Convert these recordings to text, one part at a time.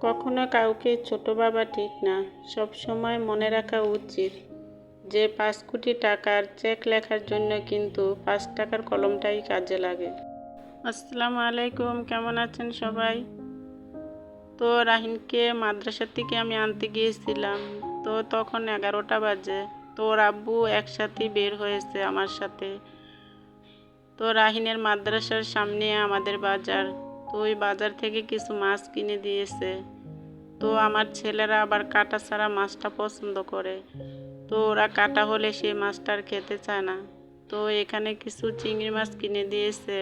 কখনো কাউকে ছোট ভাবা ঠিক না। সব সময় মনে রাখা উচিত যে ৫ কোটি টাকার চেক লেখার জন্য কিন্তু ৫ টাকার কলমটাই কাজে লাগে। আসসালামু আলাইকুম, কেমন আছেন সবাই? তো রাহিনকে মাদ্রাসা থেকে আমি আনতে গিয়েছিলাম। তো তখন ১১টা বাজে। তো ওর আব্বু একসাথে বের হয়েছে আমার সাথে। তো রাহিনের মাদ্রাসার সামনে আমাদের বাজার। তো ওই বাজার থেকে কিছু মাছ কিনে দিয়েছে। তো আমার ছেলেরা আবার কাটা ছাড়া মাছটা পছন্দ করে। তো ওরা কাটা হলে সেই মাছটা আর খেতে চায় না। তো এখানে কিছু চিংড়ি মাছ কিনে দিয়েছে,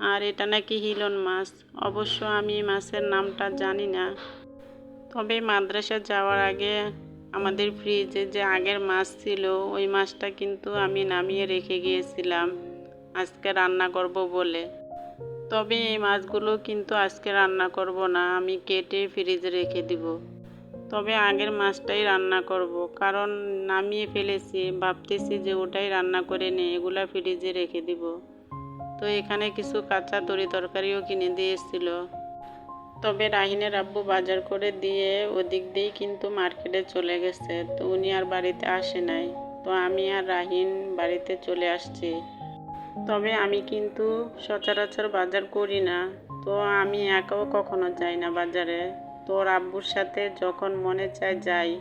আর এটা নাকি হিলন মাছ। অবশ্য আমি মাছের নামটা জানি না। তবে মাদ্রাসা যাওয়ার আগে আমাদের ফ্রিজে যে আগের মাছ ছিল, ওই মাছটা কিন্তু আমি নামিয়ে রেখে গিয়েছিলাম আজকে রান্না করব বলে। তবে এই মাছগুলো কিন্তু আজকে রান্না করব না, আমি কেটে ফ্রিজে রেখে দিব। তবে আগের মাছটাই রান্না করব, কারণ নামিয়ে ফেলেছি, ভাবতেছি যে ওটাই রান্না করে নিয়ে এগুলা ফ্রিজে রেখে দিব। তো এখানে কিছু কাঁচা তরকারিও কিনে দিয়েছিল। তবে রাহিনের আব্বু বাজার করে দিয়ে ওদিক দিয়েই কিন্তু মার্কেটে চলে গেছে। তো উনি আর বাড়িতে আসে নাই। তো আমি আর রাহিন বাড়িতে চলে আসছি। তবে আমি কিন্তু সচরাচর বাজার করি না। তো আমি একাও কখনো যাই না বাজারে। তো ওর আব্বুর সাথে যখন মনে চায় যাই।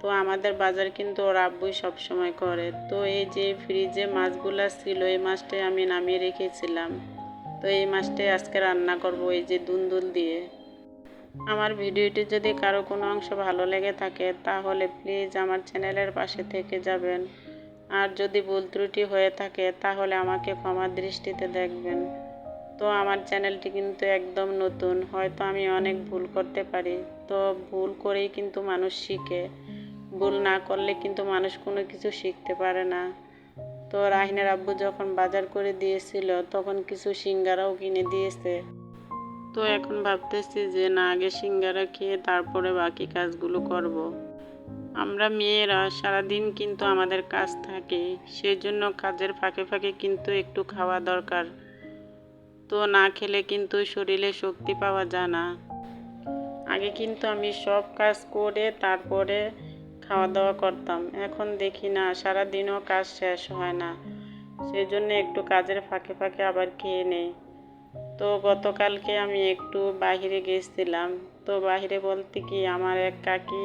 তো আমাদের বাজার কিন্তু ওর আব্বুই সবসময় করে। তো এই যে ফ্রিজে মাছগুলা ছিল, এই মাছটাই আমি নামিয়ে রেখেছিলাম। তো এই মাছটাই আজকে রান্না করব, এই যে দুন্দুল দিয়ে। আমার ভিডিওটি যদি কারো কোনো অংশ ভালো লেগে থাকে তাহলে প্লিজ আমার চ্যানেলের পাশে থেকে যাবেন। আর যদি ভুল ত্রুটি হয়ে থাকে তাহলে আমাকে ক্ষমার দৃষ্টিতে দেখবেন। তো আমার চ্যানেলটি কিন্তু একদম নতুন, হয়তো আমি অনেক ভুল করতে পারি। তো ভুল করেই কিন্তু মানুষ শিখে, ভুল না করলে কিন্তু মানুষ কোনো কিছু শিখতে পারে না। তো রাহিনের আব্বু যখন বাজার করে দিয়েছিল তখন কিছু সিঙ্গারাও কিনে দিয়েছে। তো এখন ভাবতেছি যে না, আগে সিঙ্গারা খেয়ে তারপরে বাকি কাজগুলো করব। আমরা মেয়েরা সারাদিন কিন্তু আমাদের কাজ থাকে, সেই জন্য কাজের ফাঁকে ফাঁকে কিন্তু একটু খাওয়া দরকার। তো না খেলে কিন্তু শরীরে শক্তি পাওয়া যায় না। আগে কিন্তু আমি সব কাজ করে তারপরে খাওয়া দাওয়া করতাম, এখন দেখি না, সারাদিনও কাজ শেষ হয় না। সেই জন্য একটু কাজের ফাঁকে ফাঁকে আবার খেয়ে নেই। তো গতকালকে আমি একটু বাইরে গেছিলাম। তো বাইরে বলতে কি, আমার এক কাকি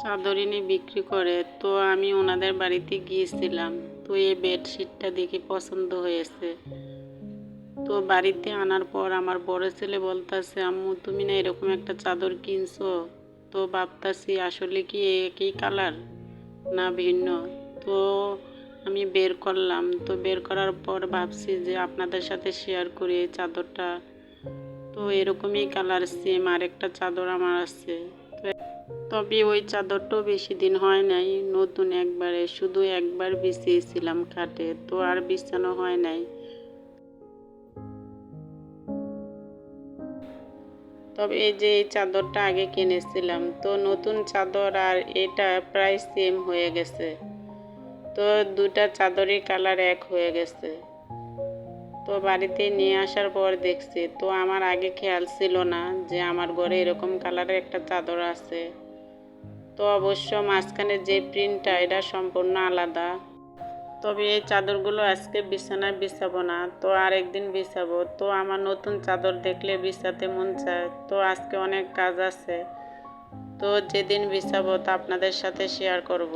চাদরিনী বিক্রি করে। তো আমি ওনাদের বাড়িতে গিয়েছিলাম। তো এই বেডশিটটা দেখে পছন্দ হয়েছে। তো বাড়িতে আনার পর আমার বড় ছেলে বলতেছে, আম্মু তুমি না এরকম একটা চাদর কিনছো? তো ভাবতাছি আসলে কি একই কালার না ভিন্ন। তো আমি বের করলাম। তো বের করার পর ভাবছি যে আপনাদের সাথে শেয়ার করি এই চাদরটা। তো এরকমই কালার সেম আরেকটা চাদর আমার আছে। তবে ওই চাদরটাও বেশি দিন হয় নাই, নতুন একবারে, শুধু একবার বিছিয়েছিলাম খাটে, তো আর বিছানো হয় নাই। তবে এই যে এই চাদরটা আগে কিনেছিলাম, তো নতুন চাদর আর এটা প্রায় সেম হয়ে গেছে। তো দুটা চাদরই কালার এক হয়ে গেছে। তো বাড়িতে নিয়ে আসার পর দেখছি, তো আমার আগে খেয়াল ছিল না যে আমার ঘরে এরকম কালারের একটা চাদর আছে। তো অবশ্য মাঝখানে যে প্রিন্টটা, এটা সম্পূর্ণ আলাদা। তবে এই চাদরগুলো আজকে বিছানায় বিছাবো না, তো আরেকদিন বিছাবো। তো আমার নতুন চাদর দেখলে বিছাতে মন চায়। তো আজকে অনেক কাজ আছে, তো যেদিন বিছাবো তা আপনাদের সাথে শেয়ার করব।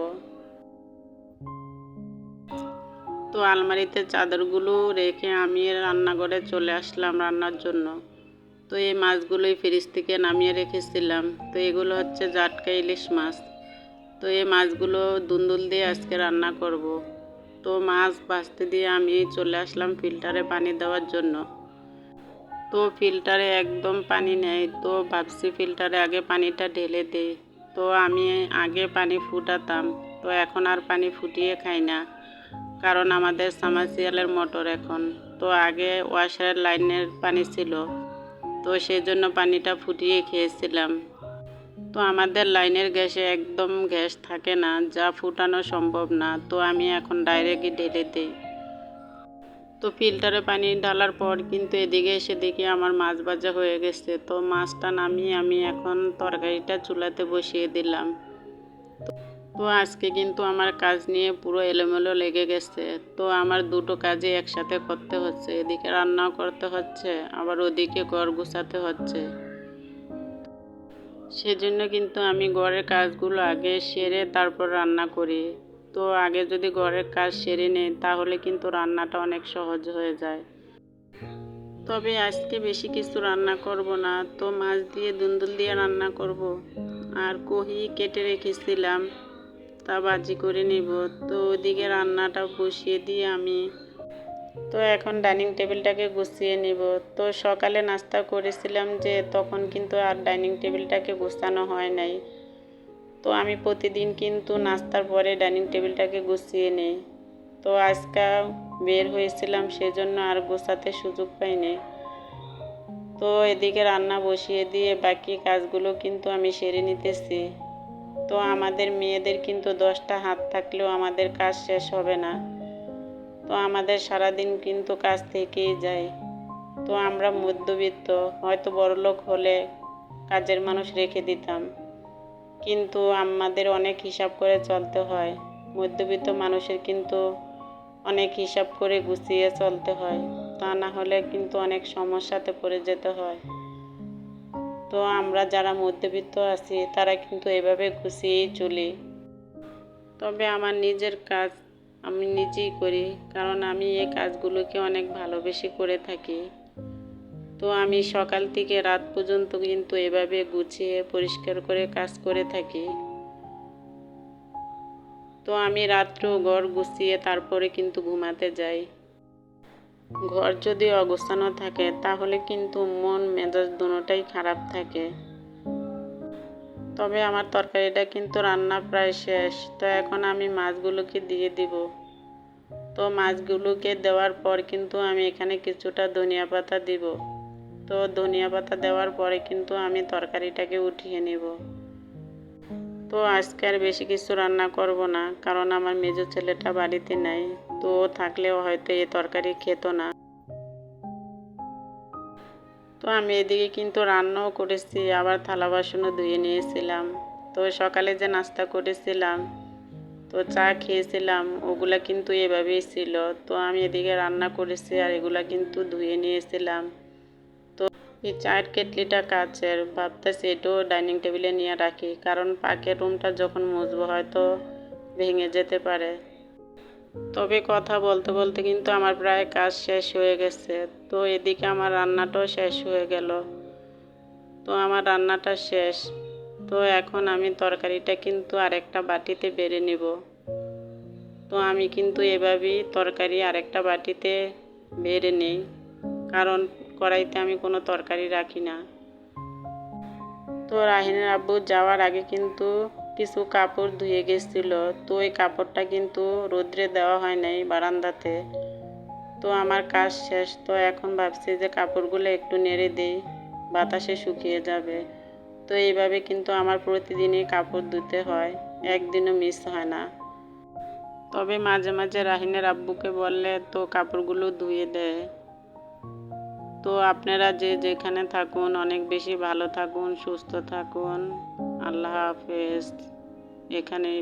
তো আলমারিতে চাদরগুলো রেখে আমি রান্নাঘরে চলে আসলাম রান্নার জন্য। তো এই মাছগুলোই ফ্রিজ থেকে নামিয়ে রেখেছিলাম। তো এগুলো হচ্ছে জাটকা ইলিশ মাছ। তো এই মাছগুলো দুন্দুল দিয়ে আজকে রান্না করব। তো মাছ ভাজতে দিয়ে আমি চলে আসলাম ফিল্টারে পানি দেওয়ার জন্য। তো ফিল্টারে একদম পানি নেই। তো ভাবছি ফিল্টারে আগে পানিটা ঢেলে দিই। তো আমি আগে পানি ফুটাতাম, তো এখন আর পানি ফুটিয়ে খাই না, কারণ আমাদের সাবমার্সিবলের মোটর এখন। তো আগে ওয়াশারের লাইনের পানি ছিল, তো সেই জন্য পানিটা ফুটিয়ে খেয়েছিলাম। তো আমাদের লাইনের গ্যাসে একদম গ্যাস থাকে না, যা ফুটানো সম্ভব না। তো আমি এখন ডাইরেক্টই ঢেলে দিই। তো ফিল্টারে পানি ঢালার পর কিন্তু এদিকে এসে দেখি আমার মাছ ভাজা হয়ে গেছে। তো মাছটা নামিয়ে আমি এখন তরকারিটা চুলাতে বসিয়ে দিলাম। তো আজকে কিন্তু আমার কাজ নিয়ে পুরো এলোমেলো লেগে গেছে। তো আমার দুটো কাজে একসাথে করতে হচ্ছে, এদিকে রান্নাও করতে হচ্ছে, আবার ওদিকে ঘর গুছাতে হচ্ছে। সেজন্য কিন্তু আমি ঘরের কাজগুলো আগে সেরে তারপর রান্না করি। তো আগে যদি ঘরের কাজ সেরে নেই তাহলে কিন্তু রান্নাটা অনেক সহজ হয়ে যায়। তবে আজকে বেশি কিছু রান্না করব না, তো মাছ দিয়ে দুন্দুল দিয়ে রান্না করব। আর কহি কেটে রেখেছিলাম, তা ভাজি করে নিব। তো ওদিকে রান্নাটা বসিয়ে দিয়ে আমি তো এখন ডাইনিং টেবিলটাকে গুছিয়ে নিব। তো সকালে নাস্তা করেছিলাম যে তখন কিন্তু আর ডাইনিং টেবিলটাকে গুছানো হয় নাই। তো আমি প্রতিদিন কিন্তু নাস্তার পরে ডাইনিং টেবিলটাকে গুছিয়ে নিই। তো আজকে বের হয়েছিলাম সেজন্য আর গোছাতে সুযোগ পাইনি। তো এদিকে রান্না বসিয়ে দিয়ে বাকি কাজগুলো কিন্তু আমি সেরে নিতেছি। তো আমাদের মেয়েদের কিন্তু 10টা হাত থাকলেও আমাদের কাজ শেষ হবে না। তো আমাদের সারাদিন কিন্তু কাজ থেকেই যায়। তো আমরা মধ্যবিত্ত, হয়তো বড়লোক হলে কাজের মানুষ রেখে দিতাম, কিন্তু আমাদের অনেক হিসাব করে চলতে হয়। মধ্যবিত্ত মানুষের কিন্তু অনেক হিসাব করে গুছিয়ে চলতে হয়, তা না হলে কিন্তু অনেক সমস্যাতে পড়ে যেতে হয়। তো আমরা যারা মধ্যবিত্ত আছি তারা কিন্তু এভাবে গুছিয়েই চলি। তবে আমার নিজের কাজ আমি নিজেই করি, কারণ আমি এই কাজগুলোকে অনেক ভালোবেসে করে থাকি। তো আমি সকাল থেকে রাত পর্যন্ত কিন্তু এভাবে গুছিয়ে পরিষ্কার করে কাজ করে থাকি। তো আমি রাত্রেও ঘর গুছিয়ে তারপরে কিন্তু ঘুমাতে যাই। ঘর যদি অগোছানো থাকে তাহলে কিন্তু মন মেজাজ দুটোটাই খারাপ থাকে। তবে আমার তরকারিটা কিন্তু রান্না প্রায় শেষ। তো এখন আমি মাছগুলোকে দিয়ে দিব। তো মাছগুলোকে দেওয়ার পর কিন্তু আমি এখানে কিছুটা ধনিয়া পাতা দিব। তো ধনিয়া পাতা দেওয়ার পরে কিন্তু আমি তরকারিটাকে উঠিয়ে নেব। তো আজকে আর বেশি কিছু রান্না করব না, কারণ আমার মেজো ছেলেটা বাড়িতে নাই। তো থাকলেও হয়তো এই তরকারি খেত না। তো আমি এদিকে কিন্তু রান্নাও করেছি, আবার থালা বাসনও ধুয়ে নিয়েছিলাম। তো সকালে যে নাস্তা করেছিলাম, তো চা খেয়েছিলাম, ওগুলা কিন্তু এভাবেই ছিল। তো আমি এদিকে রান্না করেছি আর এগুলা কিন্তু ধুয়ে নিয়েছিলাম। তো এই চায়ের কেটলিটা কাচের, ভাবতেছি এটাও ডাইনিং টেবিলে নিয়ে রাখি, কারণ পাকের রুমটা যখন মুছবো হয়তো ভেঙে যেতে পারে। তবে কথা বলতে বলতে কিন্তু আমার প্রায় কাজ শেষ হয়ে গেছে। তো এদিকে আমার রান্নাটাও শেষ হয়ে গেল। তো আমার রান্নাটা শেষ। তো এখন আমি তরকারিটা কিন্তু আরেকটা বাটিতে বেড়ে নেব। তো আমি কিন্তু এভাবেই তরকারি আরেকটা বাটিতে বেড়ে নিই, কারণ কড়াইতে আমি কোনো তরকারি রাখি না। তো রাহিনের আব্বু যাওয়ার আগে কিন্তু কিছু কাপড় ধুয়ে গেছিল। তো ওই কাপড়টা কিন্তু রোদ্রে দেওয়া হয় নাই বারান্দাতে। তো আমার কাজ শেষ। তো এখন ভাবছি যে কাপড়গুলো একটু নেড়ে দিই, বাতাসে শুকিয়ে যাবে। তো এইভাবে কিন্তু আমার প্রতিদিনই কাপড় ধুতে হয়, একদিনও মিস হয় না। তবে মাঝে মাঝে রাহিনের আব্বুকে বললে তো কাপড়গুলো ধুয়ে দেয়। তো আপনারা যে যেখানে থাকুন অনেক বেশি ভালো থাকুন, সুস্থ থাকুন। আল্লাহ হাফেজ। এখানেই